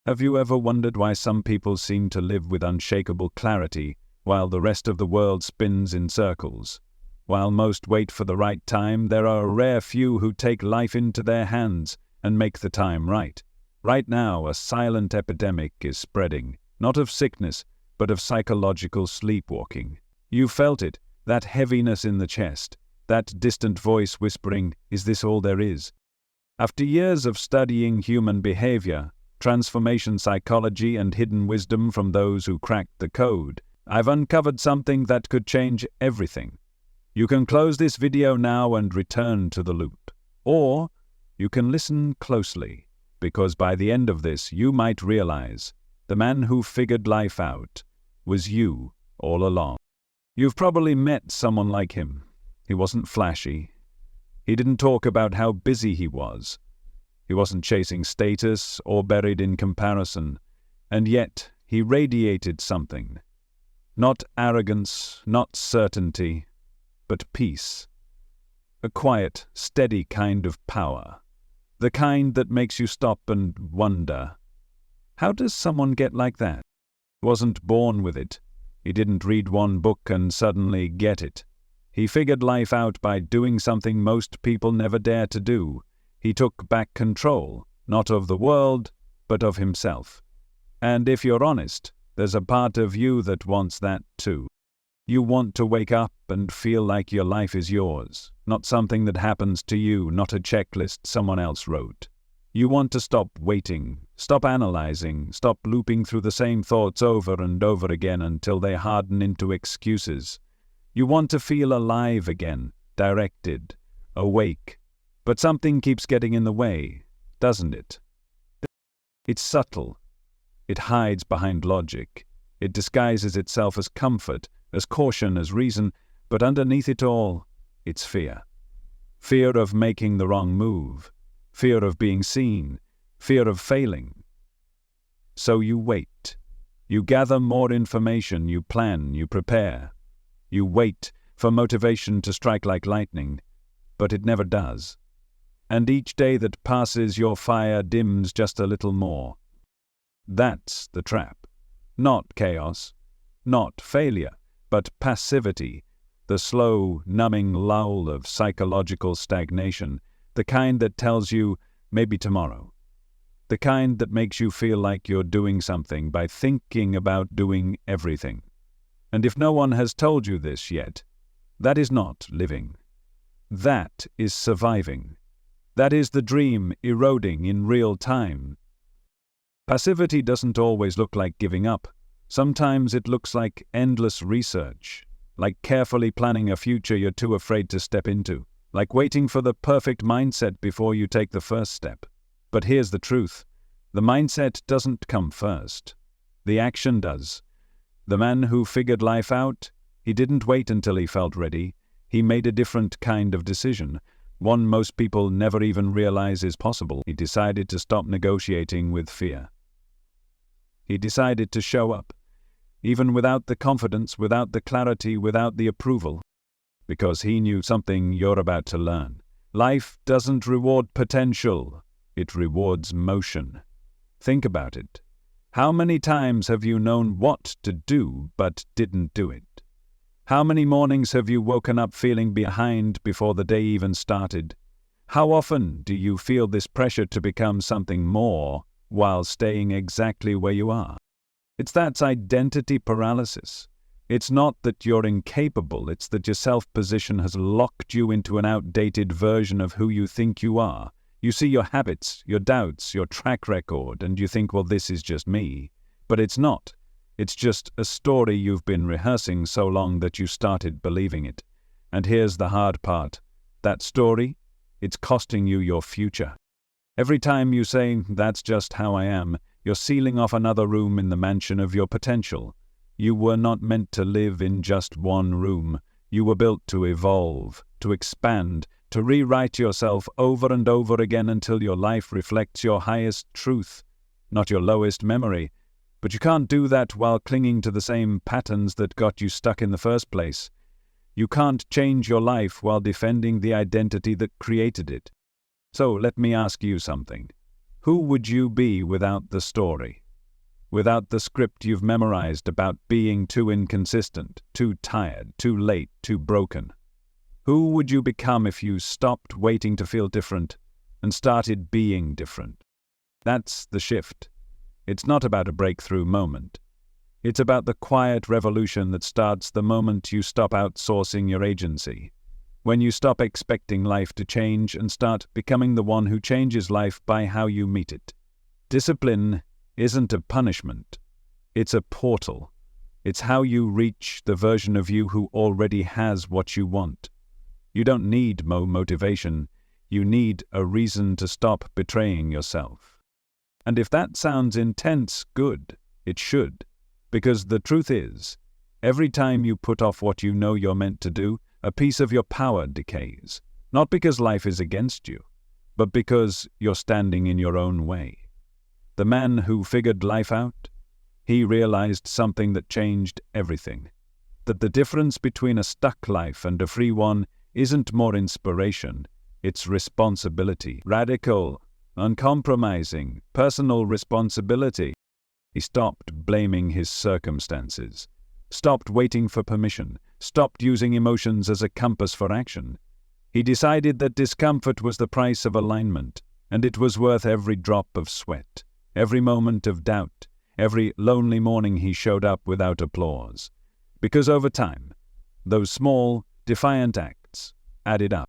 Have you ever wondered why some people seem to live with unshakable clarity while the rest of the world spins in circles? While most wait for the right time, there are a rare few who take life into their hands and make the time right. Right now, a silent epidemic is spreading, not of sickness, but of psychological sleepwalking. You felt it, that heaviness in the chest, that distant voice whispering, "Is this all there is?" After years of studying human behavior, transformation psychology, and hidden wisdom from those who cracked the code, I've uncovered something that could change everything. You can close this video now and return to the loop. Or you can listen closely, because by the end of this you might realize the man who figured life out was you all along. You've probably met someone like him. He wasn't flashy. He didn't talk about how busy he was. He wasn't chasing status or buried in comparison, and yet he radiated something. Not arrogance, not certainty, but peace. A quiet, steady kind of power. The kind that makes you stop and wonder, how does someone get like that? He wasn't born with it. He didn't read one book and suddenly get it. He figured life out by doing something most people never dare to do. He took back control, not of the world, but of himself. And if you're honest, there's a part of you that wants that too. You want to wake up and feel like your life is yours, not something that happens to you, not a checklist someone else wrote. You want to stop waiting, stop analyzing, stop looping through the same thoughts over and over again until they harden into excuses. You want to feel alive again, directed, awake. But something keeps getting in the way, doesn't it? It's subtle. It hides behind logic. It disguises itself as comfort, as caution, as reason, but underneath it all, it's fear. Fear of making the wrong move. Fear of being seen. Fear of failing. So you wait. You gather more information, you plan, you prepare. You wait for motivation to strike like lightning, but it never does. And each day that passes, your fire dims just a little more. That's the trap. Not chaos, not failure, but passivity, the slow, numbing lull of psychological stagnation, the kind that tells you, maybe tomorrow. The kind that makes you feel like you're doing something by thinking about doing everything. And if no one has told you this yet, that is not living. That is surviving. That is the dream eroding in real time. Passivity doesn't always look like giving up. Sometimes it looks like endless research, like carefully planning a future you're too afraid to step into, like waiting for the perfect mindset before you take the first step. But here's the truth. The mindset doesn't come first. The action does. The man who figured life out, he didn't wait until he felt ready. He made a different kind of decision. One most people never even realize is possible. He decided to stop negotiating with fear. He decided to show up, even without the confidence, without the clarity, without the approval, because he knew something you're about to learn. Life doesn't reward potential, it rewards motion. Think about it. How many times have you known what to do but didn't do it? How many mornings have you woken up feeling behind before the day even started? How often do you feel this pressure to become something more while staying exactly where you are? It's that identity paralysis. It's not that you're incapable, it's that your self-position has locked you into an outdated version of who you think you are. You see your habits, your doubts, your track record, and you think, well, this is just me. But it's not. It's just a story you've been rehearsing so long that you started believing it. And here's the hard part. That story, it's costing you your future. Every time you say, that's just how I am, you're sealing off another room in the mansion of your potential. You were not meant to live in just one room. You were built to evolve, to expand, to rewrite yourself over and over again until your life reflects your highest truth, not your lowest memory. But you can't do that while clinging to the same patterns that got you stuck in the first place. You can't change your life while defending the identity that created it. So let me ask you something. Who would you be without the story? Without the script you've memorized about being too inconsistent, too tired, too late, too broken? Who would you become if you stopped waiting to feel different and started being different? That's the shift. It's not about a breakthrough moment. It's about the quiet revolution that starts the moment you stop outsourcing your agency. When you stop expecting life to change and start becoming the one who changes life by how you meet it. Discipline isn't a punishment. It's a portal. It's how you reach the version of you who already has what you want. You don't need more motivation. You need a reason to stop betraying yourself. And if that sounds intense, good. It should. Because the truth is, every time you put off what you know you're meant to do, a piece of your power decays. Not because life is against you, but because you're standing in your own way. The man who figured life out, he realized something that changed everything. That the difference between a stuck life and a free one isn't more inspiration, it's responsibility. Radical, uncompromising, personal responsibility. He stopped blaming his circumstances, stopped waiting for permission, stopped using emotions as a compass for action. He decided that discomfort was the price of alignment, and it was worth every drop of sweat, every moment of doubt, every lonely morning he showed up without applause. Because over time, those small, defiant acts added up.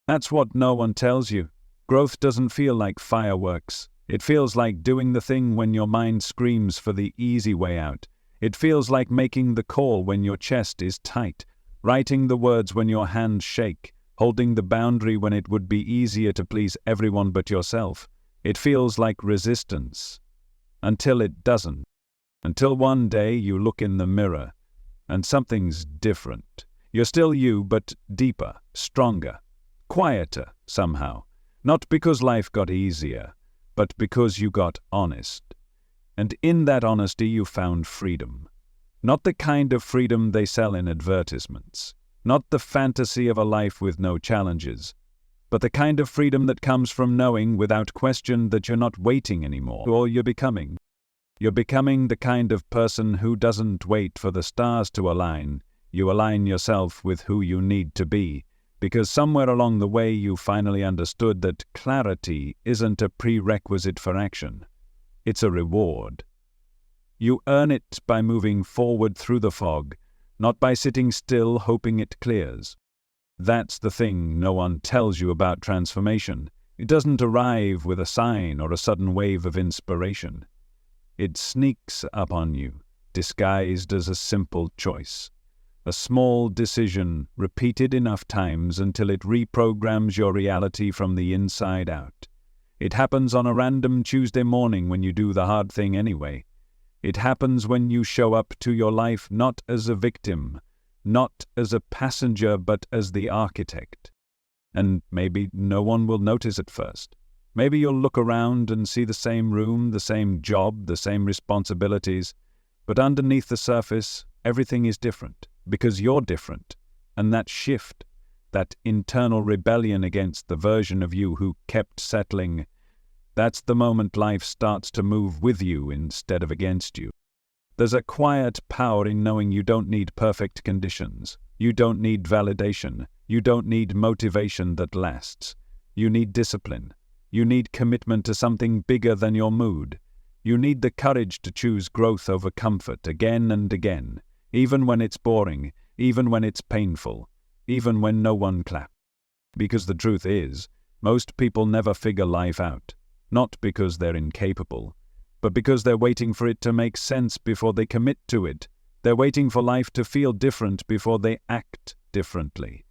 That's what no one tells you. Growth doesn't feel like fireworks. It feels like doing the thing when your mind screams for the easy way out. It feels like making the call when your chest is tight, writing the words when your hands shake, holding the boundary when it would be easier to please everyone but yourself. It feels like resistance. Until it doesn't. Until one day you look in the mirror and something's different. You're still you, but deeper, stronger, quieter somehow. Not because life got easier, but because you got honest. And in that honesty you found freedom. Not the kind of freedom they sell in advertisements. Not the fantasy of a life with no challenges. But the kind of freedom that comes from knowing without question that you're not waiting anymore. Or you're becoming. You're becoming the kind of person who doesn't wait for the stars to align. You align yourself with who you need to be. Because somewhere along the way you finally understood that clarity isn't a prerequisite for action. It's a reward. You earn it by moving forward through the fog, not by sitting still hoping it clears. That's the thing no one tells you about transformation. It doesn't arrive with a sign or a sudden wave of inspiration. It sneaks up on you, disguised as a simple choice. A small decision repeated enough times until it reprograms your reality from the inside out. It happens on a random Tuesday morning when you do the hard thing anyway. It happens when you show up to your life not as a victim, not as a passenger, but as the architect. And maybe no one will notice at first. Maybe you'll look around and see the same room, the same job, the same responsibilities. But underneath the surface, everything is different. Because you're different. And that shift, that internal rebellion against the version of you who kept settling, that's the moment life starts to move with you instead of against you. There's a quiet power in knowing you don't need perfect conditions. You don't need validation. You don't need motivation that lasts. You need discipline. You need commitment to something bigger than your mood. You need the courage to choose growth over comfort again and again. Even when it's boring, even when it's painful, even when no one claps. Because the truth is, most people never figure life out. Not because they're incapable, but because they're waiting for it to make sense before they commit to it. They're waiting for life to feel different before they act differently.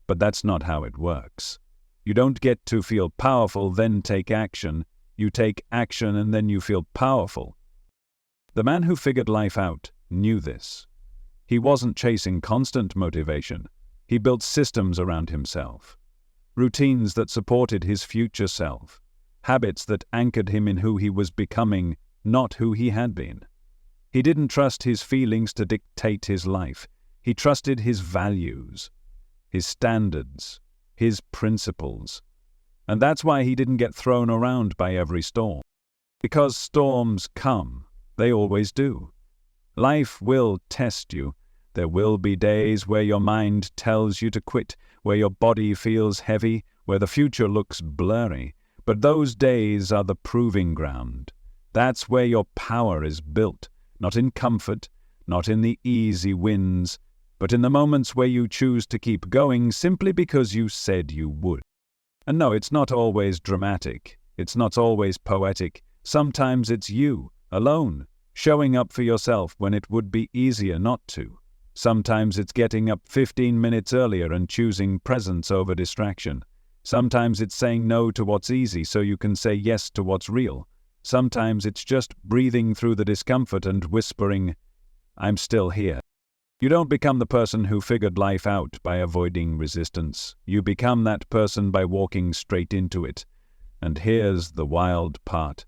But that's not how it works. You don't get to feel powerful, then take action. You take action and then you feel powerful. The man who figured life out knew this. He wasn't chasing constant motivation. He built systems around himself. Routines that supported his future self. Habits that anchored him in who he was becoming, not who he had been. He didn't trust his feelings to dictate his life. He trusted his values, his standards, his principles. And that's why he didn't get thrown around by every storm. Because storms come, they always do. Life will test you. There will be days where your mind tells you to quit, where your body feels heavy, where the future looks blurry. But those days are the proving ground. That's where your power is built, not in comfort, not in the easy wins, but in the moments where you choose to keep going simply because you said you would. And no, it's not always dramatic. It's not always poetic. Sometimes it's you, alone, showing up for yourself when it would be easier not to. Sometimes it's getting up 15 minutes earlier and choosing presence over distraction. Sometimes it's saying no to what's easy so you can say yes to what's real. Sometimes it's just breathing through the discomfort and whispering, "I'm still here." You don't become the person who figured life out by avoiding resistance. You become that person by walking straight into it. And here's the wild part.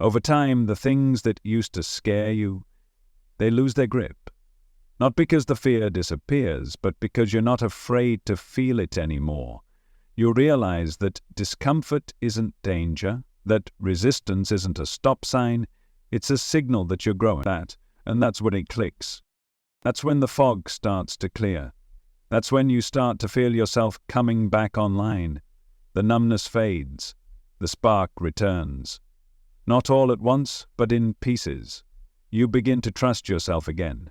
Over time, the things that used to scare you, they lose their grip. Not because the fear disappears, but because you're not afraid to feel it anymore. You realize that discomfort isn't danger, that resistance isn't a stop sign, it's a signal that you're growing at, and that's when it clicks. That's when the fog starts to clear. That's when you start to feel yourself coming back online. The numbness fades, the spark returns. Not all at once, but in pieces. You begin to trust yourself again.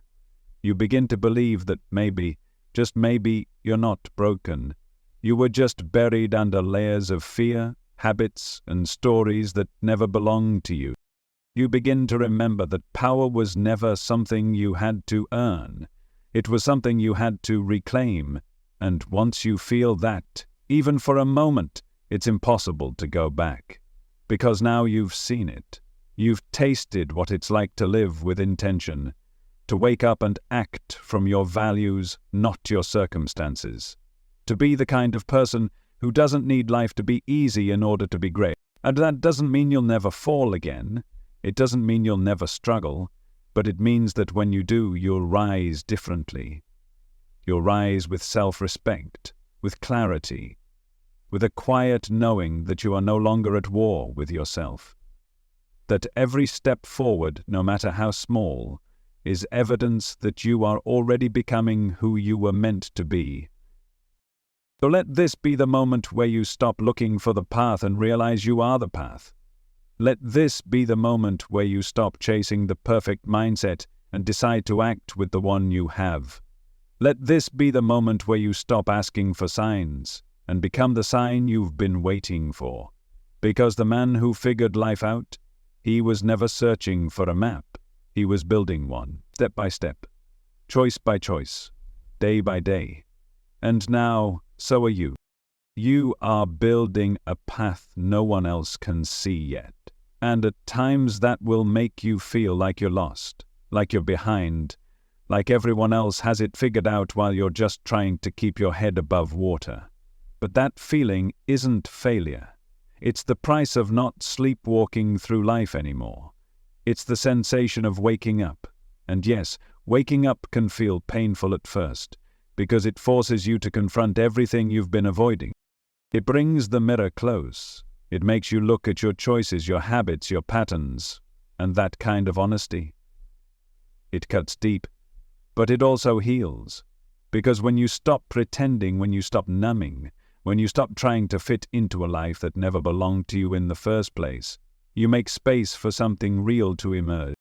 You begin to believe that maybe, just maybe, you're not broken. You were just buried under layers of fear, habits, and stories that never belonged to you. You begin to remember that power was never something you had to earn. It was something you had to reclaim. And once you feel that, even for a moment, it's impossible to go back. Because now you've seen it. You've tasted what it's like to live with intention. To wake up and act from your values, not your circumstances. To be the kind of person who doesn't need life to be easy in order to be great. And that doesn't mean you'll never fall again. It doesn't mean you'll never struggle. But it means that when you do, you'll rise differently. You'll rise with self-respect, with clarity, with a quiet knowing that you are no longer at war with yourself. That every step forward, no matter how small, is evidence that you are already becoming who you were meant to be. So let this be the moment where you stop looking for the path and realize you are the path. Let this be the moment where you stop chasing the perfect mindset and decide to act with the one you have. Let this be the moment where you stop asking for signs and become the sign you've been waiting for. Because the man who figured life out, he was never searching for a map. He was building one, step by step, choice by choice, day by day. And now, so are you. You are building a path no one else can see yet. And at times that will make you feel like you're lost, like you're behind, like everyone else has it figured out while you're just trying to keep your head above water. But that feeling isn't failure. It's the price of not sleepwalking through life anymore. It's the sensation of waking up. And yes, waking up can feel painful at first, because it forces you to confront everything you've been avoiding. It brings the mirror close. It makes you look at your choices, your habits, your patterns, and that kind of honesty. It cuts deep, but it also heals. Because when you stop pretending, when you stop numbing, when you stop trying to fit into a life that never belonged to you in the first place, you make space for something real to emerge.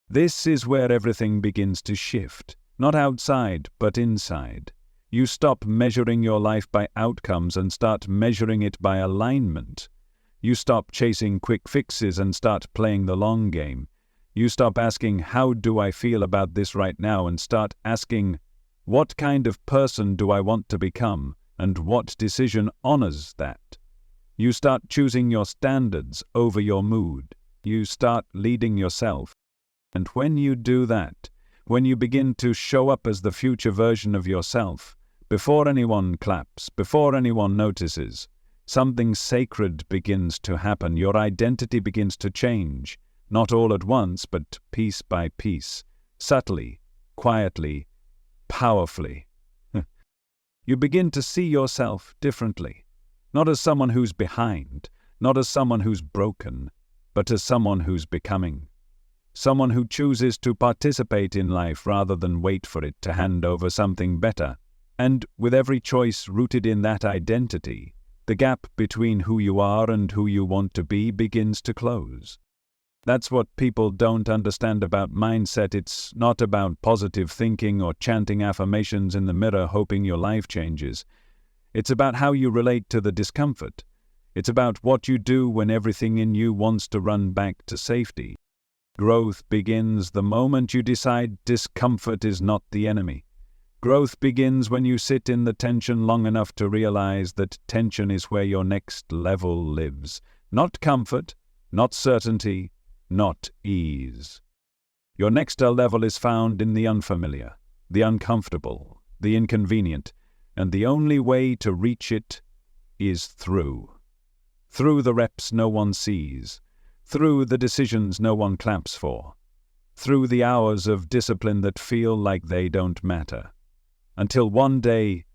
This is where everything begins to shift, not outside, but inside. You stop measuring your life by outcomes and start measuring it by alignment. You stop chasing quick fixes and start playing the long game. You stop asking, how do I feel about this right now, and start asking, what kind of person do I want to become, and what decision honors that? You start choosing your standards over your mood. You start leading yourself. And when you do that, when you begin to show up as the future version of yourself, before anyone claps, before anyone notices, something sacred begins to happen. Your identity begins to change, not all at once, but piece by piece, subtly, quietly, powerfully. You begin to see yourself differently, not as someone who's behind, not as someone who's broken, but as someone who's becoming. Someone who chooses to participate in life rather than wait for it to hand over something better. And with every choice rooted in that identity, the gap between who you are and who you want to be begins to close. That's what people don't understand about mindset. It's not about positive thinking or chanting affirmations in the mirror hoping your life changes. It's about how you relate to the discomfort. It's about what you do when everything in you wants to run back to safety. Growth begins the moment you decide discomfort is not the enemy. Growth begins when you sit in the tension long enough to realize that tension is where your next level lives. Not comfort, not certainty, not ease. Your next level is found in the unfamiliar, the uncomfortable, the inconvenient, and the only way to reach it is through. Through the reps no one sees, through the decisions no one claps for, through the hours of discipline that feel like they don't matter. Until one day,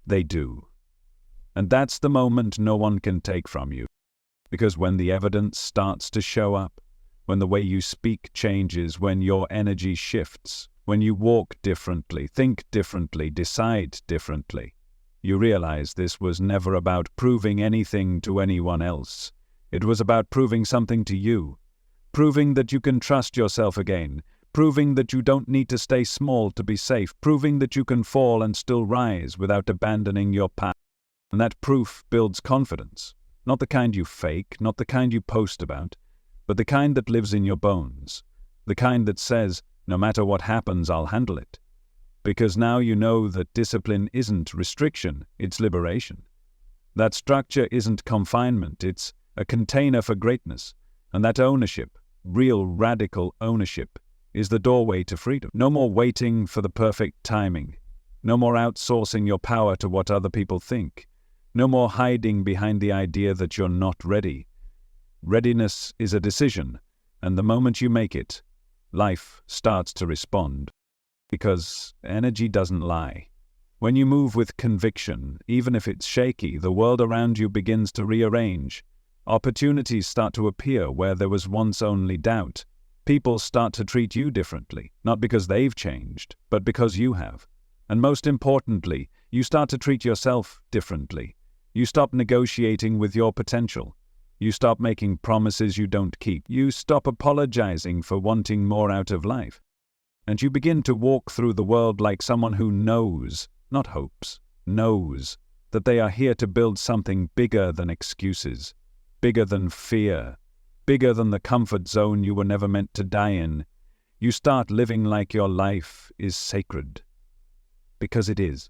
they do. And that's the moment no one can take from you. Because when the evidence starts to show up, when the way you speak changes, when your energy shifts, when you walk differently, think differently, decide differently, you realize this was never about proving anything to anyone else. It was about proving something to you, proving that you can trust yourself again, proving that you don't need to stay small to be safe, proving that you can fall and still rise without abandoning your path. And that proof builds confidence. Not the kind you fake, not the kind you post about, but the kind that lives in your bones. The kind that says, no matter what happens, I'll handle it. Because now you know that discipline isn't restriction, it's liberation. That structure isn't confinement, it's a container for greatness. And that ownership, real radical ownership, is the doorway to freedom. No more waiting for the perfect timing. No more outsourcing your power to what other people think. No more hiding behind the idea that you're not ready. Readiness is a decision, and the moment you make it, life starts to respond. Because energy doesn't lie. When you move with conviction, even if it's shaky, the world around you begins to rearrange. Opportunities start to appear where there was once only doubt. People start to treat you differently, not because they've changed, but because you have. And most importantly, you start to treat yourself differently. You stop negotiating with your potential. You stop making promises you don't keep. You stop apologizing for wanting more out of life. And you begin to walk through the world like someone who knows, not hopes, knows that they are here to build something bigger than excuses, bigger than fear, bigger than the comfort zone you were never meant to die in. You start living like your life is sacred. Because it is.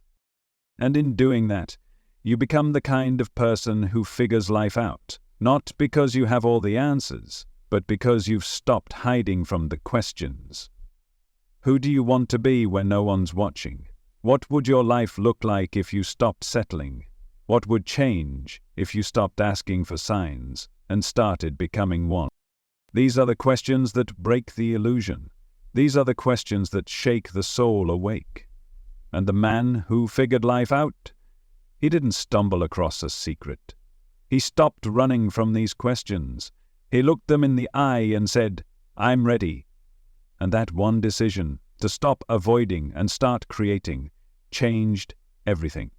And in doing that, you become the kind of person who figures life out, not because you have all the answers, but because you've stopped hiding from the questions. Who do you want to be when no one's watching? What would your life look like if you stopped settling? What would change if you stopped asking for signs and started becoming one? These are the questions that break the illusion. These are the questions that shake the soul awake. And the man who figured life out, he didn't stumble across a secret. He stopped running from these questions. He looked them in the eye and said, I'm ready. And that one decision, to stop avoiding and start creating, changed everything.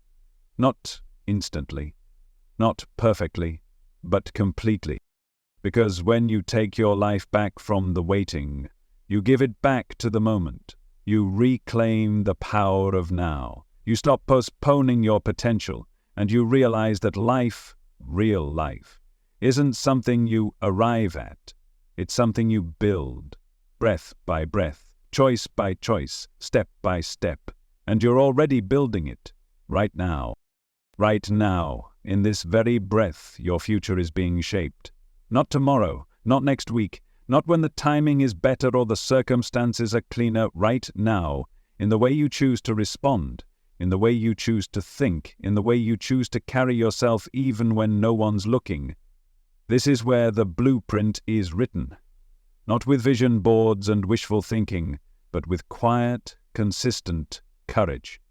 Not instantly, not perfectly, but completely. Because when you take your life back from the waiting, you give it back to the moment. You reclaim the power of now. You stop postponing your potential, and you realize that life, real life, isn't something you arrive at. It's something you build, breath by breath, choice by choice, step by step. And you're already building it, right now. Right now, in this very breath, your future is being shaped. Not tomorrow, not next week, not when the timing is better or the circumstances are cleaner. Right now, in the way you choose to respond, in the way you choose to think, in the way you choose to carry yourself even when no one's looking. This is where the blueprint is written. Not with vision boards and wishful thinking, but with quiet, consistent courage.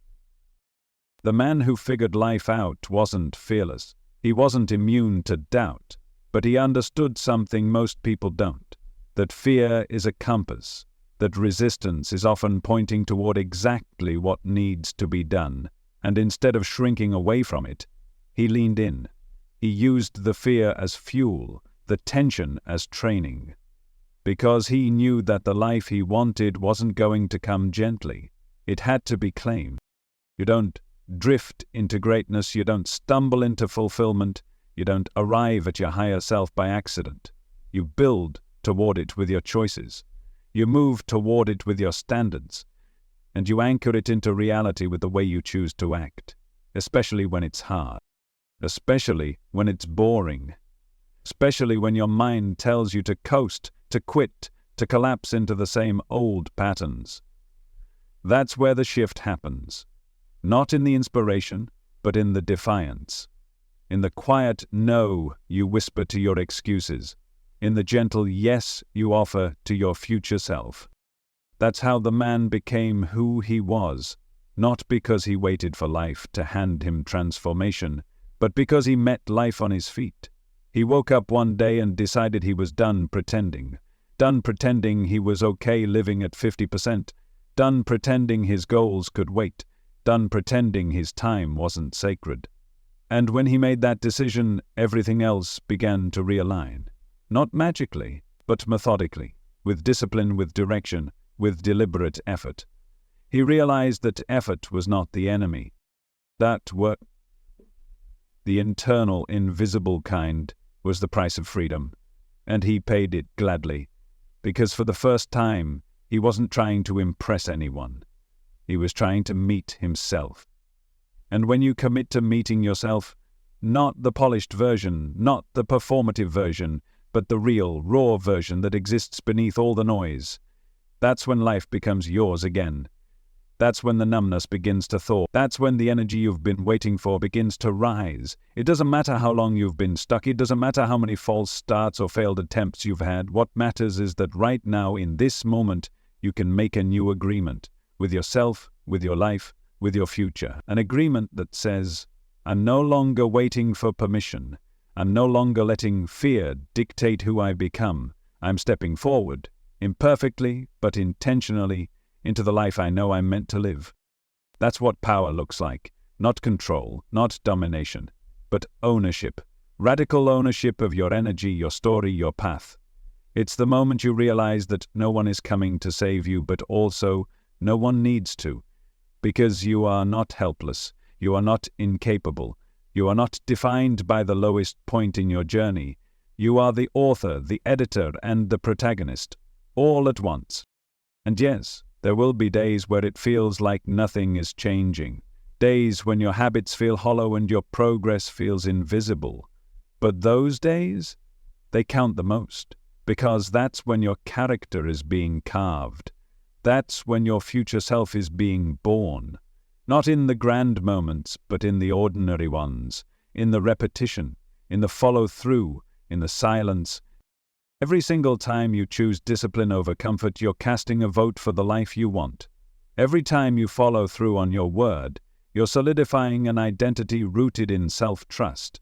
The man who figured life out wasn't fearless. He wasn't immune to doubt. But he understood something most people don't, that fear is a compass, that resistance is often pointing toward exactly what needs to be done, and instead of shrinking away from it, he leaned in. He used the fear as fuel, the tension as training. Because he knew that the life he wanted wasn't going to come gently. It had to be claimed. You don't drift into greatness, you don't stumble into fulfillment, you don't arrive at your higher self by accident. You build toward it with your choices. You move toward it with your standards. And you anchor it into reality with the way you choose to act, especially when it's hard, especially when it's boring, especially when your mind tells you to coast, to quit, to collapse into the same old patterns. That's where the shift happens. Not in the inspiration, but in the defiance. In the quiet no you whisper to your excuses. In the gentle yes you offer to your future self. That's how the man became who he was, not because he waited for life to hand him transformation, but because he met life on his feet. He woke up one day and decided he was done pretending he was okay living at 50%, done pretending his goals could wait, done pretending his time wasn't sacred. And when he made that decision, everything else began to realign. Not magically, but methodically, with discipline, with direction, with deliberate effort. He realized that effort was not the enemy. That work, the internal, invisible kind, was the price of freedom, and he paid it gladly, because for the first time, he wasn't trying to impress anyone. He was trying to meet himself. And when you commit to meeting yourself, not the polished version, not the performative version, but the real, raw version that exists beneath all the noise, that's when life becomes yours again. That's when the numbness begins to thaw. That's when the energy you've been waiting for begins to rise. It doesn't matter how long you've been stuck. It doesn't matter how many false starts or failed attempts you've had. What matters is that right now, in this moment, you can make a new agreement with yourself, with your life, with your future. An agreement that says, I'm no longer waiting for permission. I'm no longer letting fear dictate who I become. I'm stepping forward, imperfectly but intentionally, into the life I know I'm meant to live. That's what power looks like. Not control, not domination, but ownership. Radical ownership of your energy, your story, your path. It's the moment you realize that no one is coming to save you, but also no one needs to. Because you are not helpless, you are not incapable, you are not defined by the lowest point in your journey. You are the author, the editor, and the protagonist, all at once. And yes, there will be days where it feels like nothing is changing. Days when your habits feel hollow and your progress feels invisible. But those days, they count the most, because that's when your character is being carved. That's when your future self is being born. Not in the grand moments, but in the ordinary ones, in the repetition, in the follow-through, in the silence. Every single time you choose discipline over comfort, you're casting a vote for the life you want. Every time you follow through on your word, you're solidifying an identity rooted in self-trust.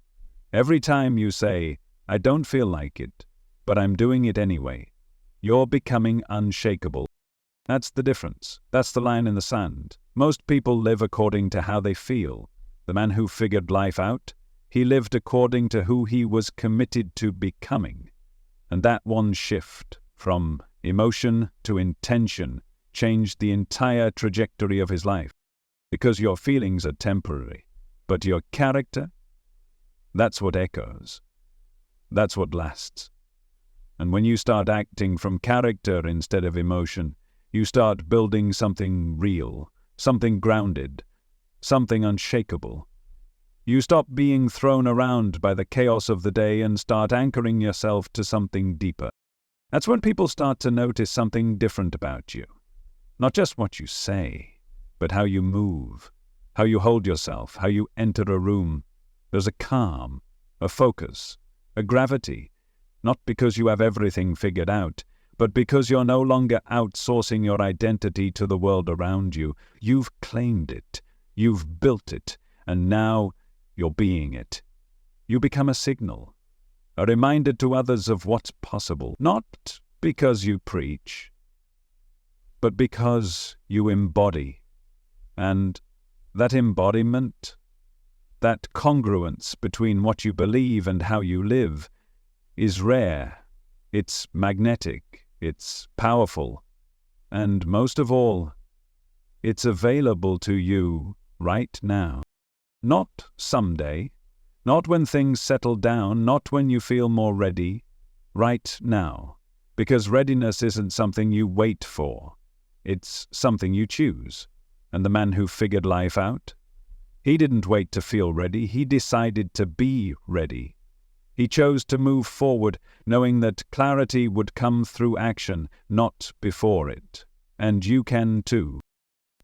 Every time you say, I don't feel like it, but I'm doing it anyway, you're becoming unshakable. That's the difference. That's the line in the sand. Most people live according to how they feel. The man who figured life out, he lived according to who he was committed to becoming. And that one shift from emotion to intention changed the entire trajectory of his life. Because your feelings are temporary, but your character, that's what echoes. That's what lasts. And when you start acting from character instead of emotion, you start building something real, something grounded, something unshakable. You stop being thrown around by the chaos of the day and start anchoring yourself to something deeper. That's when people start to notice something different about you. Not just what you say, but how you move, how you hold yourself, how you enter a room. There's a calm, a focus, a gravity, not because you have everything figured out, but because you're no longer outsourcing your identity to the world around you. You've claimed it, you've built it, and now you're being it. You become a signal a reminder to others of what's possible, not because you preach, but because you embody. And that embodiment, that congruence between what you believe and how you live, is rare, it's magnetic, it's powerful, and most of all, it's available to you right now. Not someday, not when things settle down, not when you feel more ready, right now. Because readiness isn't something you wait for, it's something you choose. And the man who figured life out, he didn't wait to feel ready, he decided to be ready. He chose to move forward, knowing that clarity would come through action, not before it. And you can too.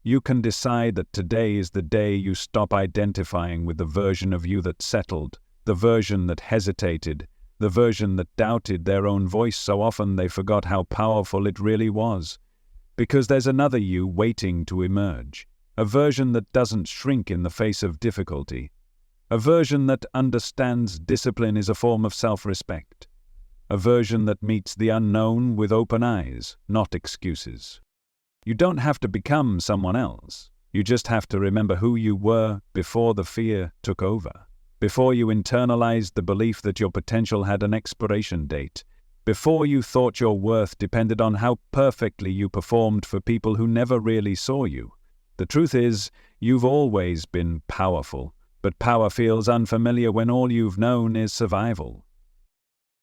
You can decide that today is the day you stop identifying with the version of you that settled, the version that hesitated, the version that doubted their own voice so often they forgot how powerful it really was. Because there's another you waiting to emerge, a version that doesn't shrink in the face of difficulty, a version that understands discipline is a form of self-respect, a version that meets the unknown with open eyes, not excuses. You don't have to become someone else. You just have to remember who you were before the fear took over, before you internalized the belief that your potential had an expiration date, before you thought your worth depended on how perfectly you performed for people who never really saw you. The truth is, you've always been powerful, but power feels unfamiliar when all you've known is survival.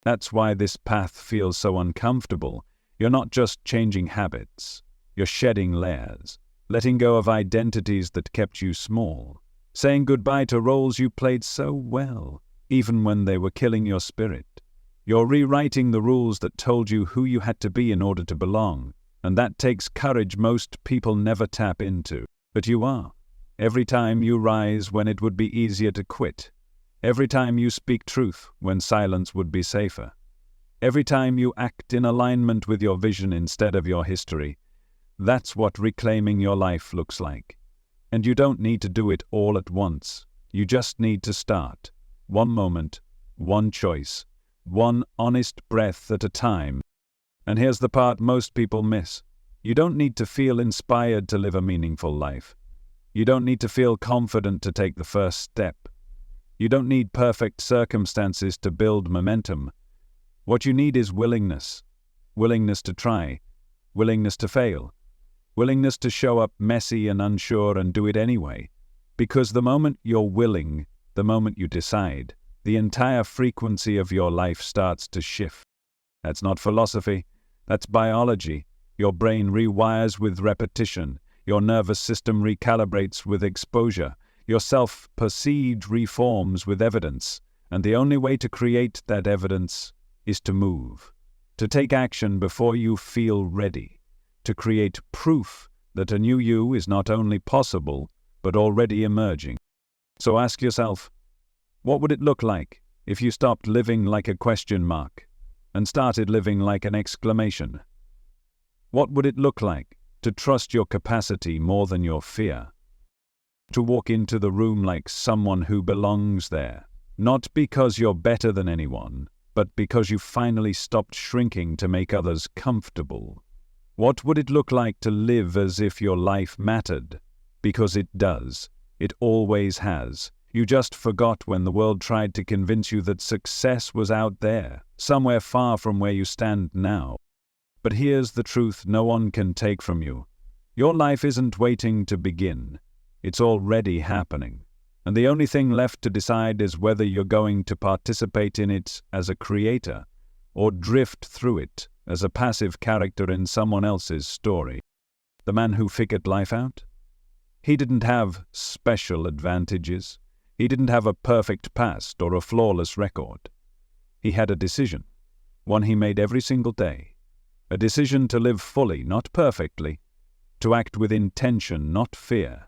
That's why this path feels so uncomfortable. You're not just changing habits. You're shedding layers, letting go of identities that kept you small, saying goodbye to roles you played so well, even when they were killing your spirit. You're rewriting the rules that told you who you had to be in order to belong, and that takes courage most people never tap into. But you are. Every time you rise when it would be easier to quit. Every time you speak truth when silence would be safer. Every time you act in alignment with your vision instead of your history. That's what reclaiming your life looks like. And you don't need to do it all at once. You just need to start. One moment, one choice, one honest breath at a time. And here's the part most people miss. You don't need to feel inspired to live a meaningful life. You don't need to feel confident to take the first step. You don't need perfect circumstances to build momentum. What you need is willingness. Willingness to try. Willingness to fail. Willingness to show up messy and unsure and do it anyway. Because the moment you're willing, the moment you decide, the entire frequency of your life starts to shift. That's not philosophy. That's biology. Your brain rewires with repetition. Your nervous system recalibrates with exposure. Your self-perceived reforms with evidence. And the only way to create that evidence is to move. To take action before you feel ready. To create proof that a new you is not only possible, but already emerging. So ask yourself, what would it look like if you stopped living like a question mark and started living like an exclamation? What would it look like to trust your capacity more than your fear? To walk into the room like someone who belongs there, not because you're better than anyone, but because you finally stopped shrinking to make others comfortable. What would it look like to live as if your life mattered? Because it does. It always has. You just forgot when the world tried to convince you that success was out there, somewhere far from where you stand now. But here's the truth no one can take from you. Your life isn't waiting to begin. It's already happening. And the only thing left to decide is whether you're going to participate in it as a creator or drift through it as a passive character in someone else's story. The man who figured life out? He didn't have special advantages. He didn't have a perfect past or a flawless record. He had a decision, one he made every single day. A decision to live fully, not perfectly. To act with intention, not fear.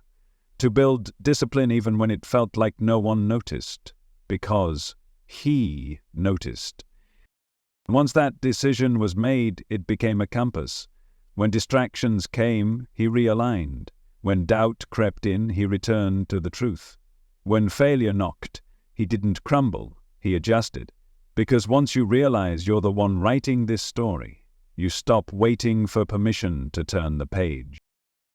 To build discipline even when it felt like no one noticed. Because he noticed. Once that decision was made, it became a compass. When distractions came, he realigned. When doubt crept in, he returned to the truth. When failure knocked, he didn't crumble, he adjusted. Because once you realize you're the one writing this story, you stop waiting for permission to turn the page.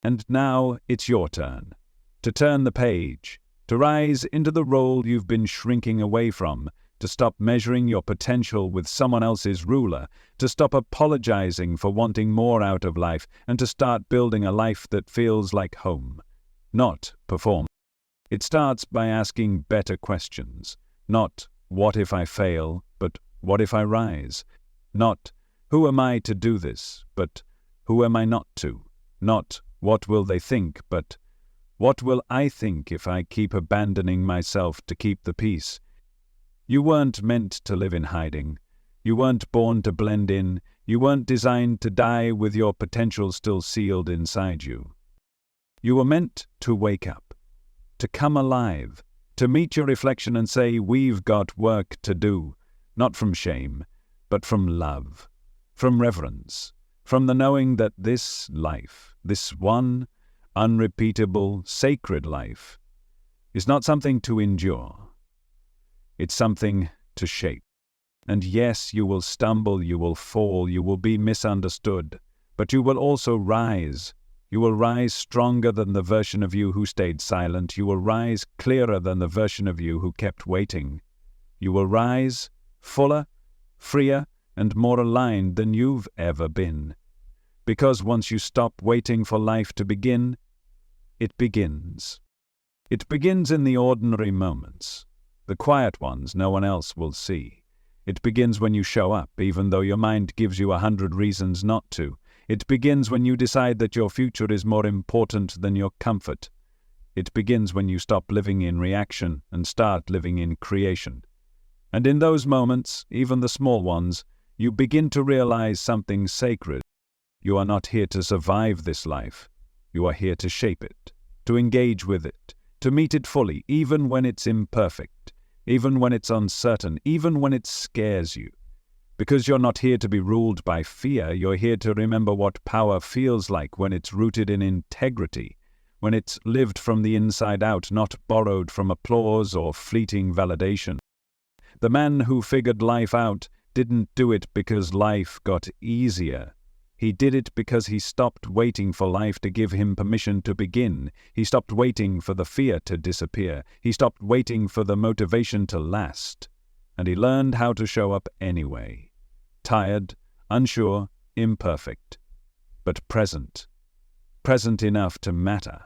And now it's your turn to turn the page, to rise into the role you've been shrinking away from, to stop measuring your potential with someone else's ruler, to stop apologizing for wanting more out of life, and to start building a life that feels like home, not perform. It starts by asking better questions, not what if I fail, but what if I rise? Not who am I to do this, but who am I not to? Not what will they think, but what will I think if I keep abandoning myself to keep the peace? You weren't meant to live in hiding. You weren't born to blend in. You weren't designed to die with your potential still sealed inside you. You were meant to wake up, to come alive, to meet your reflection and say, we've got work to do, not from shame, but from love, from reverence, from the knowing that this life, this one unrepeatable, sacred life, is not something to endure. It's something to shape. And yes, you will stumble, you will fall, you will be misunderstood, but you will also rise. You will rise stronger than the version of you who stayed silent. You will rise clearer than the version of you who kept waiting. You will rise fuller, freer, and more aligned than you've ever been. Because once you stop waiting for life to begin, it begins. It begins in the ordinary moments, the quiet ones no one else will see. It begins when you show up, even though your mind gives you 100 reasons not to. It begins when you decide that your future is more important than your comfort. It begins when you stop living in reaction and start living in creation. And in those moments, even the small ones, you begin to realize something sacred. You are not here to survive this life. You are here to shape it, to engage with it, to meet it fully, even when it's imperfect, even when it's uncertain, even when it scares you. Because you're not here to be ruled by fear, you're here to remember what power feels like when it's rooted in integrity, when it's lived from the inside out, not borrowed from applause or fleeting validation. The man who figured life out didn't do it because life got easier. He did it because he stopped waiting for life to give him permission to begin. He stopped waiting for the fear to disappear. He stopped waiting for the motivation to last. And he learned how to show up anyway. Tired, unsure, imperfect, but present. Present enough to matter.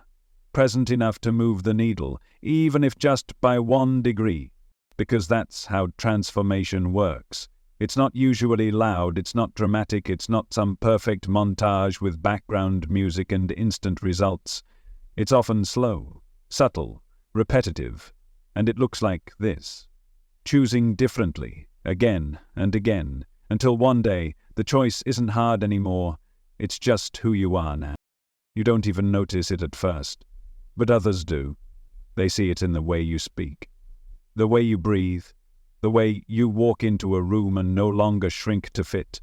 Present enough to move the needle, even if just by 1 degree. Because that's how transformation works. It's not usually loud, it's not dramatic, it's not some perfect montage with background music and instant results. It's often slow, subtle, repetitive, and it looks like this. Choosing differently, again and again, until one day the choice isn't hard anymore, it's just who you are now. You don't even notice it at first, but others do. They see it in the way you speak, the way you breathe, the way you walk into a room and no longer shrink to fit.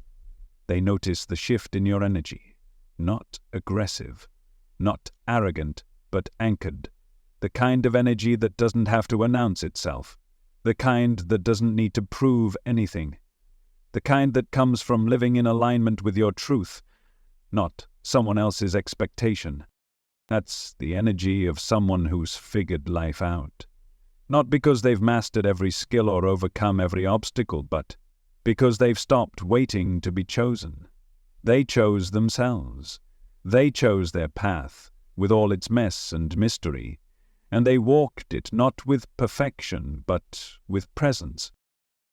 They notice the shift in your energy, not aggressive, not arrogant, but anchored. The kind of energy that doesn't have to announce itself. The kind that doesn't need to prove anything. The kind that comes from living in alignment with your truth, not someone else's expectation. That's the energy of someone who's figured life out. Not because they've mastered every skill or overcome every obstacle, but because they've stopped waiting to be chosen. They chose themselves. They chose their path, with all its mess and mystery, and they walked it not with perfection, but with presence.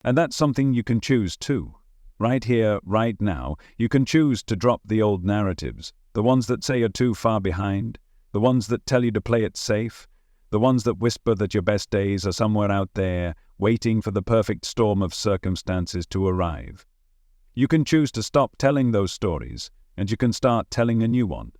And that's something you can choose too. Right here, right now, you can choose to drop the old narratives, the ones that say you're too far behind, the ones that tell you to play it safe, the ones that whisper that your best days are somewhere out there, waiting for the perfect storm of circumstances to arrive. You can choose to stop telling those stories, and you can start telling a new one.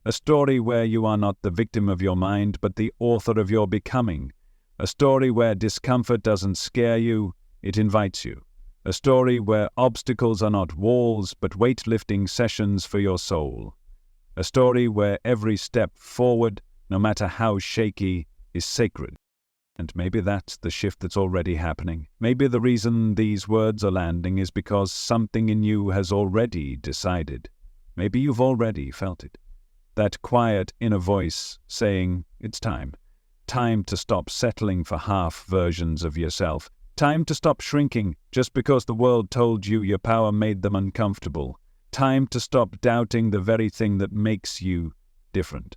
A story where you are not the victim of your mind, but the author of your becoming. A story where discomfort doesn't scare you, it invites you. A story where obstacles are not walls, but weightlifting sessions for your soul. A story where every step forward, no matter how shaky, is sacred. And maybe that's the shift that's already happening. Maybe the reason these words are landing is because something in you has already decided. Maybe you've already felt it. That quiet inner voice saying, it's time. Time to stop settling for half versions of yourself. Time to stop shrinking just because the world told you your power made them uncomfortable. Time to stop doubting the very thing that makes you different.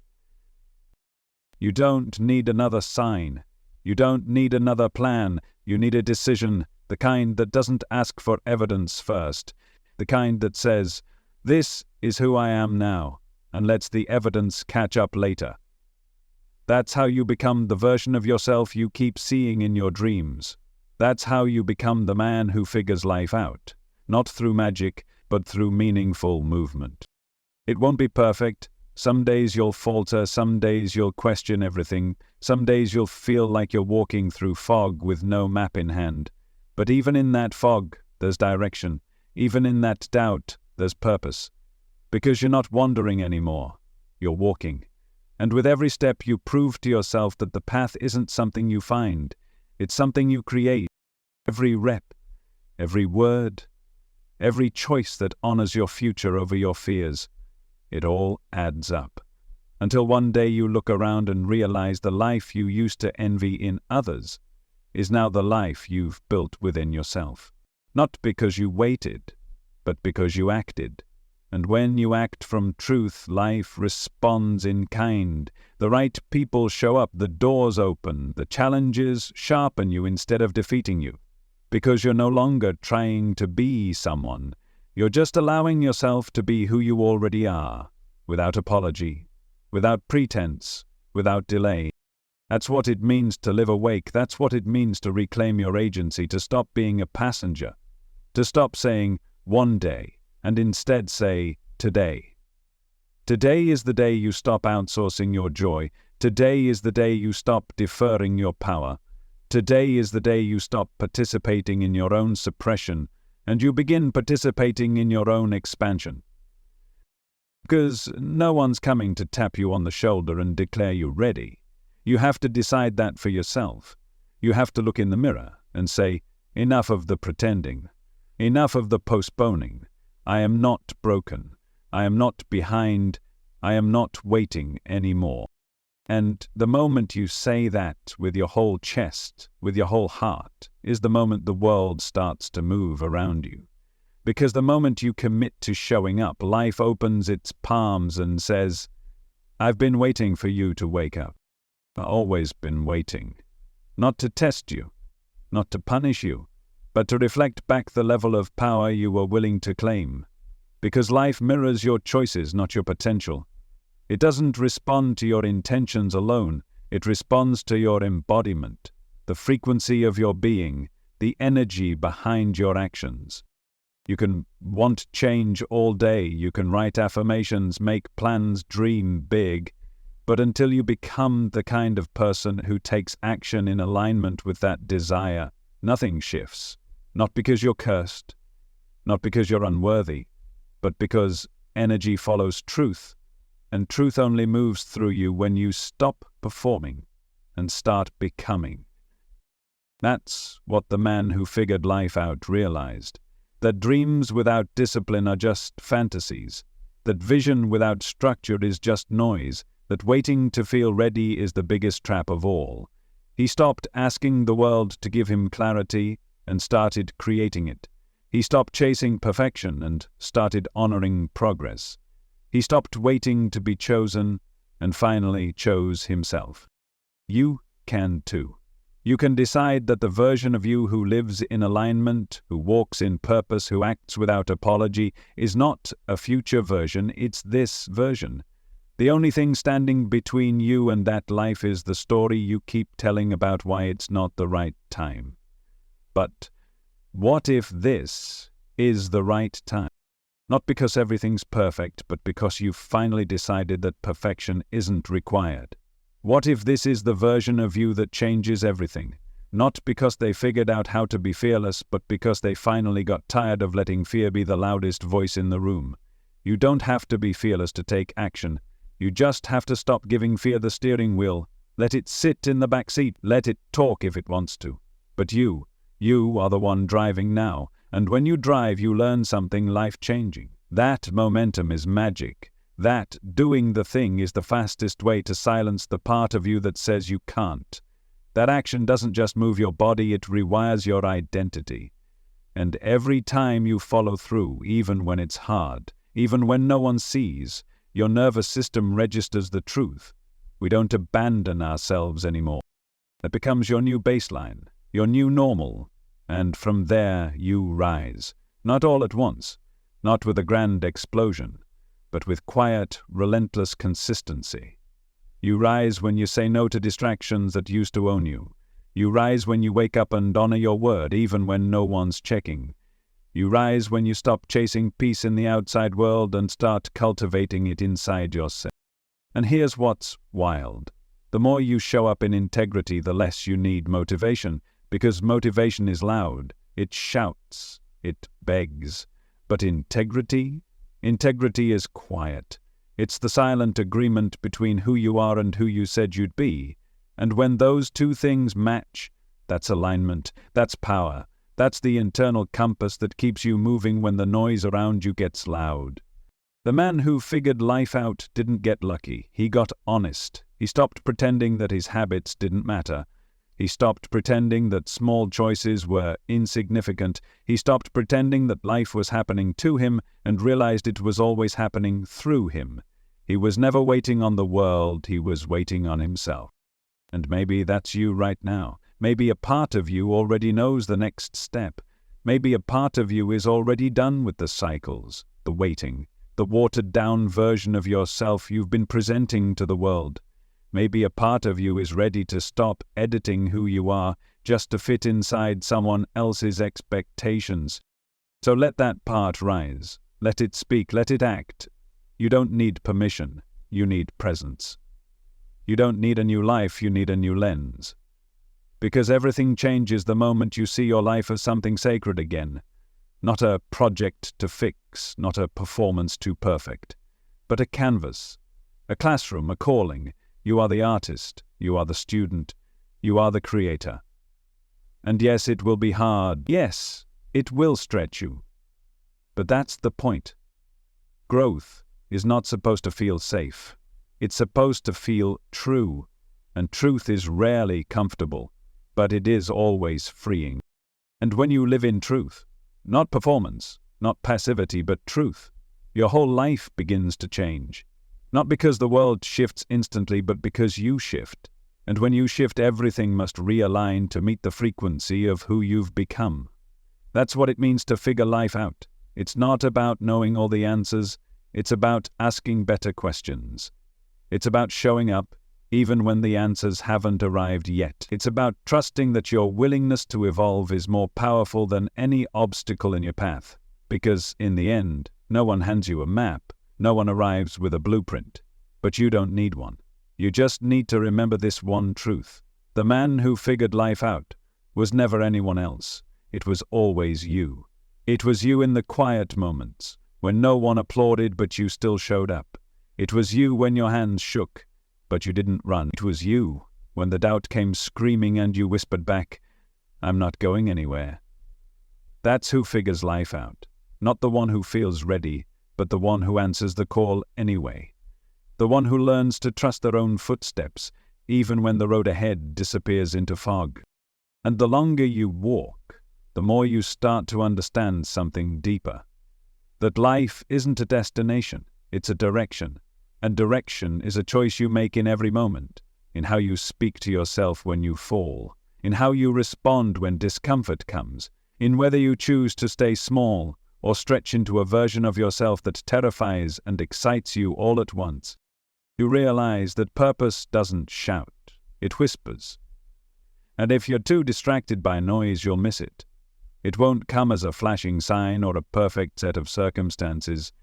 You don't need another sign. You don't need another plan. You need a decision, the kind that doesn't ask for evidence first, the kind that says, this is who I am now, and lets the evidence catch up later. That's how you become the version of yourself you keep seeing in your dreams. That's how you become the man who figures life out, not through magic, but through meaningful movement. It won't be perfect. Some days you'll falter, some days you'll question everything, some days you'll feel like you're walking through fog with no map in hand. But even in that fog, there's direction. Even in that doubt, there's purpose. Because you're not wandering anymore, you're walking. And with every step you prove to yourself that the path isn't something you find, it's something you create. Every rep, every word, every choice that honors your future over your fears, it all adds up. Until one day you look around and realize the life you used to envy in others is now the life you've built within yourself. Not because you waited, but because you acted. And when you act from truth, life responds in kind. The right people show up, the doors open, the challenges sharpen you instead of defeating you. Because you're no longer trying to be someone. You're just allowing yourself to be who you already are, without apology, without pretense, without delay. That's what it means to live awake. That's what it means to reclaim your agency, to stop being a passenger, to stop saying one day, and instead say today. Today is the day you stop outsourcing your joy. Today is the day you stop deferring your power. Today is the day you stop participating in your own suppression and you begin participating in your own expansion. Because no one's coming to tap you on the shoulder and declare you ready. You have to decide that for yourself. You have to look in the mirror and say, enough of the pretending. Enough of the postponing. I am not broken. I am not behind. I am not waiting anymore. And the moment you say that with your whole chest, with your whole heart, is the moment the world starts to move around you. Because the moment you commit to showing up, life opens its palms and says, I've been waiting for you to wake up. I've always been waiting. Not to test you, not to punish you, but to reflect back the level of power you were willing to claim. Because life mirrors your choices, not your potential. It doesn't respond to your intentions alone. It responds to your embodiment, the frequency of your being, the energy behind your actions. You can want change all day. You can write affirmations, make plans, dream big. But until you become the kind of person who takes action in alignment with that desire, nothing shifts. Not because you're cursed, not because you're unworthy, but because energy follows truth. And truth only moves through you when you stop performing and start becoming. That's what the man who figured life out realized. That dreams without discipline are just fantasies. That vision without structure is just noise. That waiting to feel ready is the biggest trap of all. He stopped asking the world to give him clarity and started creating it. He stopped chasing perfection and started honoring progress. He stopped waiting to be chosen and finally chose himself. You can too. You can decide that the version of you who lives in alignment, who walks in purpose, who acts without apology, is not a future version, it's this version. The only thing standing between you and that life is the story you keep telling about why it's not the right time. But what if this is the right time? Not because everything's perfect, but because you've finally decided that perfection isn't required. What if this is the version of you that changes everything? Not because they figured out how to be fearless, but because they finally got tired of letting fear be the loudest voice in the room. You don't have to be fearless to take action. You just have to stop giving fear the steering wheel Let it sit in the back seat. Let it talk if it wants to. But you are the one driving now. And when you drive, you learn something life-changing. That momentum is magic. That doing the thing is the fastest way to silence the part of you that says you can't. That action doesn't just move your body, it rewires your identity. And every time you follow through, even when it's hard, even when no one sees, your nervous system registers the truth. We don't abandon ourselves anymore. That becomes your new baseline, your new normal. And from there you rise. Not all at once, not with a grand explosion, but with quiet, relentless consistency. You rise when you say no to distractions that used to own you. You rise when you wake up and honor your word, even when no one's checking. You rise when you stop chasing peace in the outside world and start cultivating it inside yourself. And here's what's wild. The more you show up in integrity, the less you need motivation, because motivation is loud. It shouts. It begs. But integrity is quiet. It's the silent agreement between who you are and who you said you'd be. And when those two things match, that's alignment, that's power, that's the internal compass that keeps you moving when the noise around you gets loud. The man who figured life out didn't get lucky. He got honest. He stopped pretending that his habits didn't matter. He stopped pretending that small choices were insignificant. He stopped pretending that life was happening to him and realized it was always happening through him. He was never waiting on the world, he was waiting on himself. And maybe that's you right now. Maybe a part of you already knows the next step. Maybe a part of you is already done with the cycles, the waiting, the watered-down version of yourself you've been presenting to the world. Maybe a part of you is ready to stop editing who you are just to fit inside someone else's expectations. So let that part rise. Let it speak. Let it act. You don't need permission. You need presence. You don't need a new life. You need a new lens. Because everything changes the moment you see your life as something sacred again. Not a project to fix, not a performance too perfect, but a canvas, a classroom, a calling. You are the artist, you are the student, you are the creator. And yes, it will be hard. Yes, it will stretch you. But that's the point. Growth is not supposed to feel safe. It's supposed to feel true. And truth is rarely comfortable, but it is always freeing. And when you live in truth, not performance, not passivity, but truth, your whole life begins to change. Not because the world shifts instantly, but because you shift. And when you shift, everything must realign to meet the frequency of who you've become. That's what it means to figure life out. It's not about knowing all the answers. It's about asking better questions. It's about showing up, even when the answers haven't arrived yet. It's about trusting that your willingness to evolve is more powerful than any obstacle in your path. Because, in the end, no one hands you a map. No one arrives with a blueprint, but you don't need one. You just need to remember this one truth. The man who figured life out was never anyone else. It was always you. It was you in the quiet moments, when no one applauded but you still showed up. It was you when your hands shook, but you didn't run. It was you when the doubt came screaming and you whispered back, "I'm not going anywhere." That's who figures life out. Not the one who feels ready, but the one who answers the call anyway. The one who learns to trust their own footsteps, even when the road ahead disappears into fog. And the longer you walk, the more you start to understand something deeper. That life isn't a destination, it's a direction. And direction is a choice you make in every moment, in how you speak to yourself when you fall, in how you respond when discomfort comes, in whether you choose to stay small or stretch into a version of yourself that terrifies and excites you all at once. You realize that purpose doesn't shout, it whispers. And if you're too distracted by noise, you'll miss it. It won't come as a flashing sign or a perfect set of circumstances.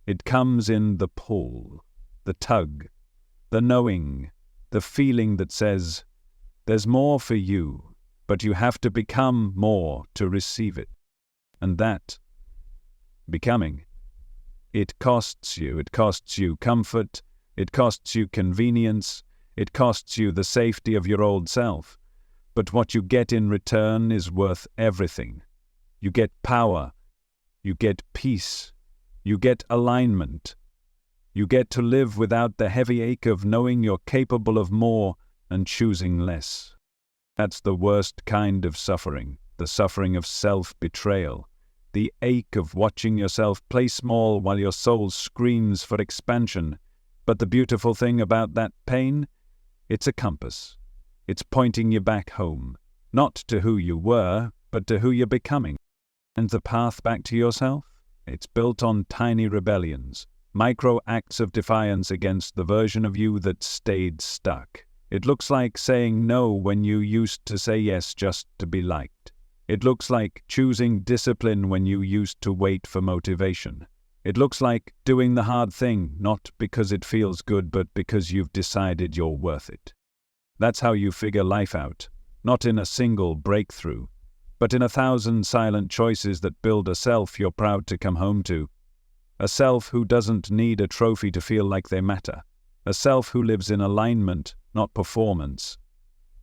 It comes in the pull, the tug, the knowing, the feeling that says, there's more for you, but you have to become more to receive it. And that becoming. It costs you comfort, it costs you convenience, It costs you the safety of your old self. But what you get in return is worth everything. You get power. You get peace. You get alignment. You get to live without the heavy ache of knowing you're capable of more and choosing less. That's the worst kind of suffering, the suffering of self-betrayal, the ache of watching yourself play small while your soul screams for expansion. But the beautiful thing about that pain? It's a compass. It's pointing you back home, not to who you were, but to who you're becoming. And the path back to yourself? It's built on tiny rebellions, micro acts of defiance against the version of you that stayed stuck. It looks like saying no when you used to say yes just to be liked. It looks like choosing discipline when you used to wait for motivation. It looks like doing the hard thing, not because it feels good, but because you've decided you're worth it. That's how you figure life out, not in a single breakthrough, but in 1,000 silent choices that build a self you're proud to come home to. A self who doesn't need a trophy to feel like they matter. A self who lives in alignment, not performance.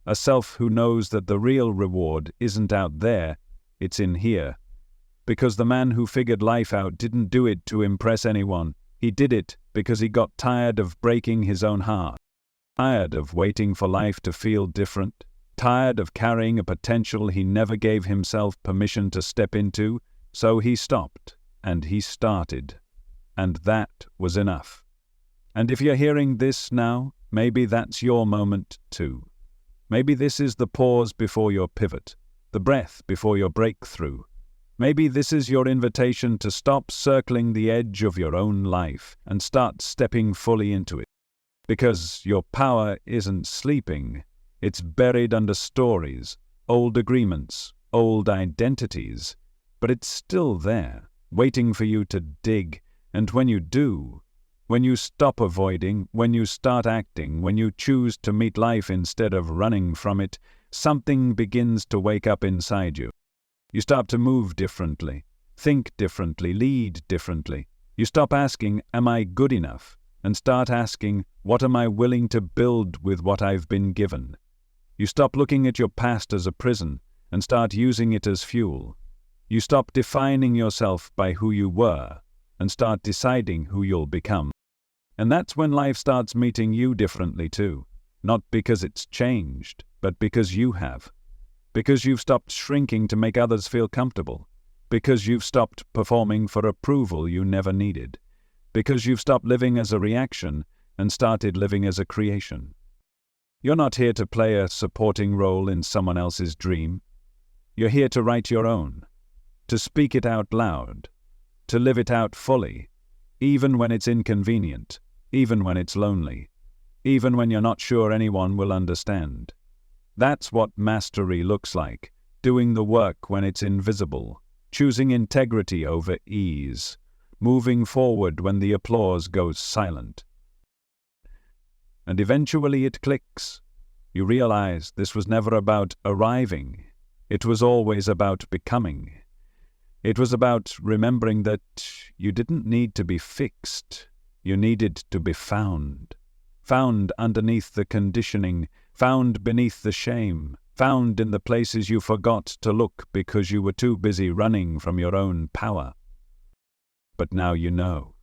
A self who knows that the real reward isn't out there, it's in here. Because the man who figured life out didn't do it to impress anyone. He did it because he got tired of breaking his own heart. Tired of waiting for life to feel different. Tired of carrying a potential he never gave himself permission to step into. So he stopped, and he started. And that was enough. And if you're hearing this now, maybe that's your moment too. Maybe this is the pause before your pivot, the breath before your breakthrough. Maybe this is your invitation to stop circling the edge of your own life and start stepping fully into it. Because your power isn't sleeping, it's buried under stories, old agreements, old identities, but it's still there, waiting for you to dig. And when you do, when you stop avoiding, when you start acting, when you choose to meet life instead of running from it, something begins to wake up inside you. You start to move differently, think differently, lead differently. You stop asking, am I good enough? And start asking, what am I willing to build with what I've been given? You stop looking at your past as a prison and start using it as fuel. You stop defining yourself by who you were and start deciding who you'll become. And that's when life starts meeting you differently too. Not because it's changed, but because you have. Because you've stopped shrinking to make others feel comfortable. Because you've stopped performing for approval you never needed. Because you've stopped living as a reaction and started living as a creation. You're not here to play a supporting role in someone else's dream. You're here to write your own, to speak it out loud, to live it out fully, even when it's inconvenient, even when it's lonely, even when you're not sure anyone will understand. That's what mastery looks like, doing the work when it's invisible, choosing integrity over ease, moving forward when the applause goes silent. And eventually it clicks. You realize this was never about arriving. It was always about becoming. It was about remembering that you didn't need to be fixed. You needed to be found. Found underneath the conditioning, found beneath the shame, found in the places you forgot to look because you were too busy running from your own power. But now you know.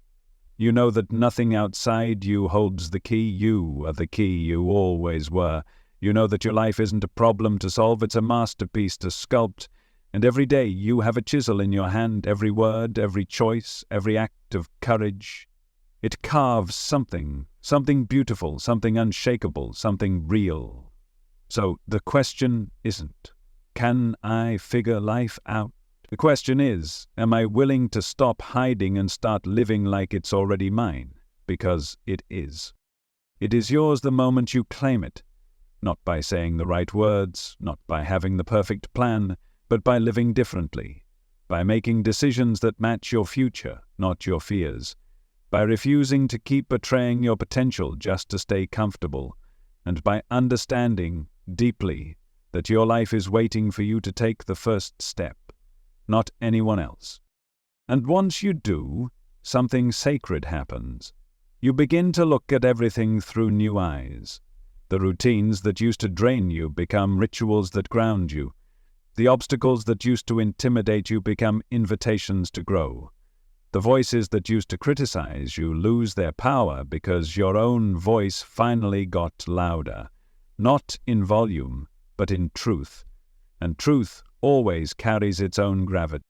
You know that nothing outside you holds the key. You are the key you always were. You know that your life isn't a problem to solve, it's a masterpiece to sculpt. And every day you have a chisel in your hand, every word, every choice, every act of courage. It carves something beautiful, something unshakable, something real. So the question isn't, can I figure life out? The question is, am I willing to stop hiding and start living like it's already mine? Because it is. It is yours the moment you claim it. Not by saying the right words, not by having the perfect plan, but by living differently. By making decisions that match your future, not your fears. By refusing to keep betraying your potential just to stay comfortable. And by understanding, deeply, that your life is waiting for you to take the first step. Not anyone else. And once you do, something sacred happens. You begin to look at everything through new eyes. The routines that used to drain you become rituals that ground you. The obstacles that used to intimidate you become invitations to grow. The voices that used to criticize you lose their power because your own voice finally got louder, not in volume, but in truth. And truth always carries its own gravity.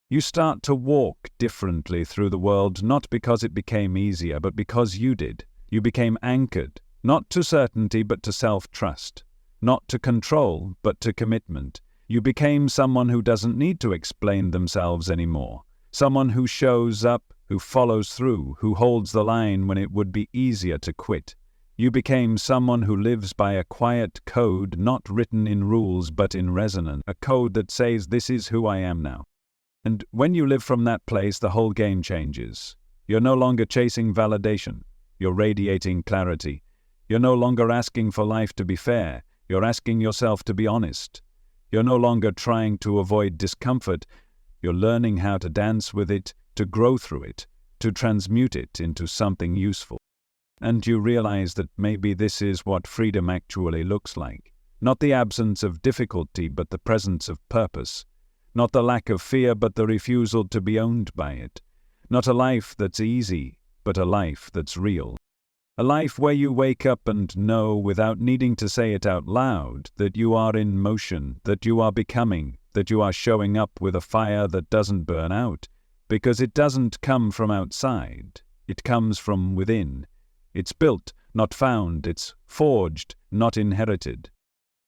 You start to walk differently through the world, not because it became easier, but because you did. You became anchored, not to certainty, but to self-trust. Not to control, but to commitment. You became someone who doesn't need to explain themselves anymore. Someone who shows up, who follows through, who holds the line when it would be easier to quit. You became someone who lives by a quiet code, not written in rules but in resonance, a code that says, "This is who I am now." And when you live from that place, the whole game changes. You're no longer chasing validation. You're radiating clarity. You're no longer asking for life to be fair. You're asking yourself to be honest. You're no longer trying to avoid discomfort. You're learning how to dance with it, to grow through it, to transmute it into something useful. And you realize that maybe this is what freedom actually looks like. Not the absence of difficulty, but the presence of purpose. Not the lack of fear, but the refusal to be owned by it. Not a life that's easy, but a life that's real. A life where you wake up and know, without needing to say it out loud, that you are in motion, that you are becoming, that you are showing up with a fire that doesn't burn out, because it doesn't come from outside. It comes from within. It's built, not found. It's forged, not inherited.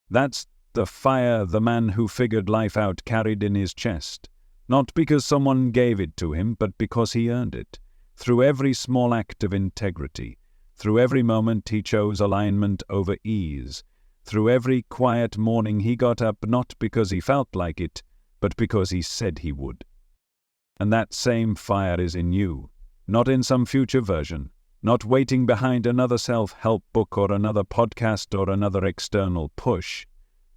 That's the fire the man who figured life out carried in his chest. Not because someone gave it to him, but because he earned it. Through every small act of integrity. Through every moment he chose alignment over ease. Through every quiet morning he got up not because he felt like it, but because he said he would. And that same fire is in you, not in some future version, not waiting behind another self-help book or another podcast or another external push.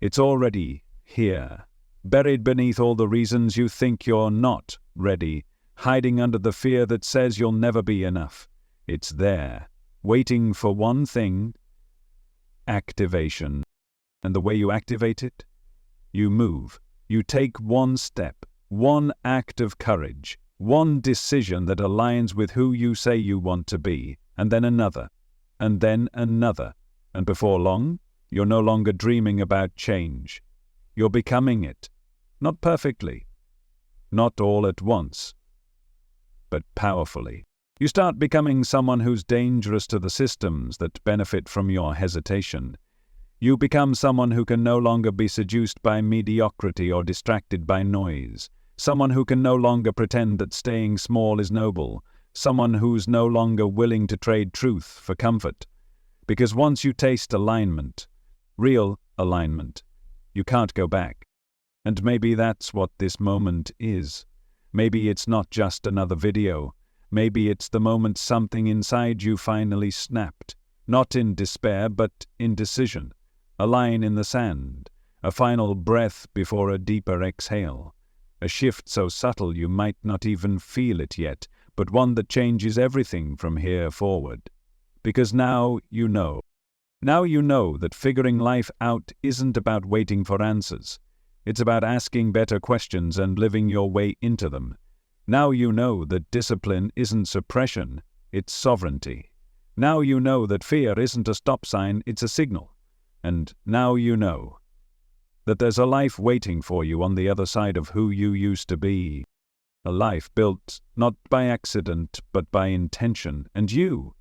It's already here, buried beneath all the reasons you think you're not ready, hiding under the fear that says you'll never be enough. It's there, waiting for one thing: activation. And the way you activate it? You move. You take one step, one act of courage, one decision that aligns with who you say you want to be, and then another, and then another. And before long, you're no longer dreaming about change. You're becoming it. Not perfectly, not all at once, but powerfully. You start becoming someone who's dangerous to the systems that benefit from your hesitation. You become someone who can no longer be seduced by mediocrity or distracted by noise. Someone who can no longer pretend that staying small is noble. Someone who's no longer willing to trade truth for comfort. Because once you taste alignment, real alignment, you can't go back. And maybe that's what this moment is. Maybe it's not just another video. Maybe it's the moment something inside you finally snapped. Not in despair, but in decision. A line in the sand. A final breath before a deeper exhale. A shift so subtle you might not even feel it yet, but one that changes everything from here forward. Because now you know. Now you know that figuring life out isn't about waiting for answers. It's about asking better questions and living your way into them. Now you know that discipline isn't suppression, it's sovereignty. Now you know that fear isn't a stop sign, it's a signal. And now you know that there's a life waiting for you on the other side of who you used to be. A life built not by accident, but by intention. And you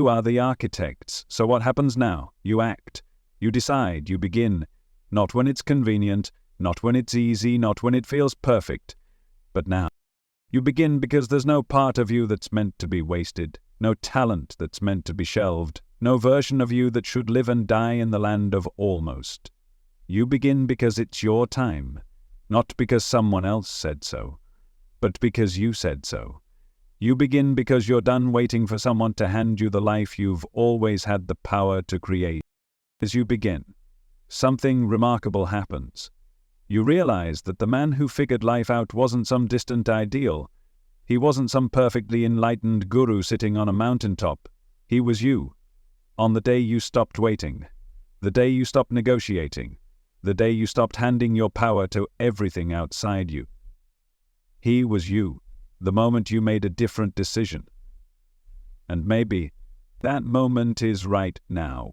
are the architects. So what happens now? You act. You decide. You begin. Not when it's convenient, not when it's easy, not when it feels perfect, but now. You begin because there's no part of you that's meant to be wasted, no talent that's meant to be shelved, no version of you that should live and die in the land of almost. You begin because it's your time, not because someone else said so, but because you said so. You begin because you're done waiting for someone to hand you the life you've always had the power to create. As you begin, something remarkable happens. You realize that the man who figured life out wasn't some distant ideal. He wasn't some perfectly enlightened guru sitting on a mountaintop. He was you, on the day you stopped waiting, The day you stopped negotiating. The day you stopped handing your power to everything outside you. He was you, the moment you made a different decision. And maybe that moment is right now.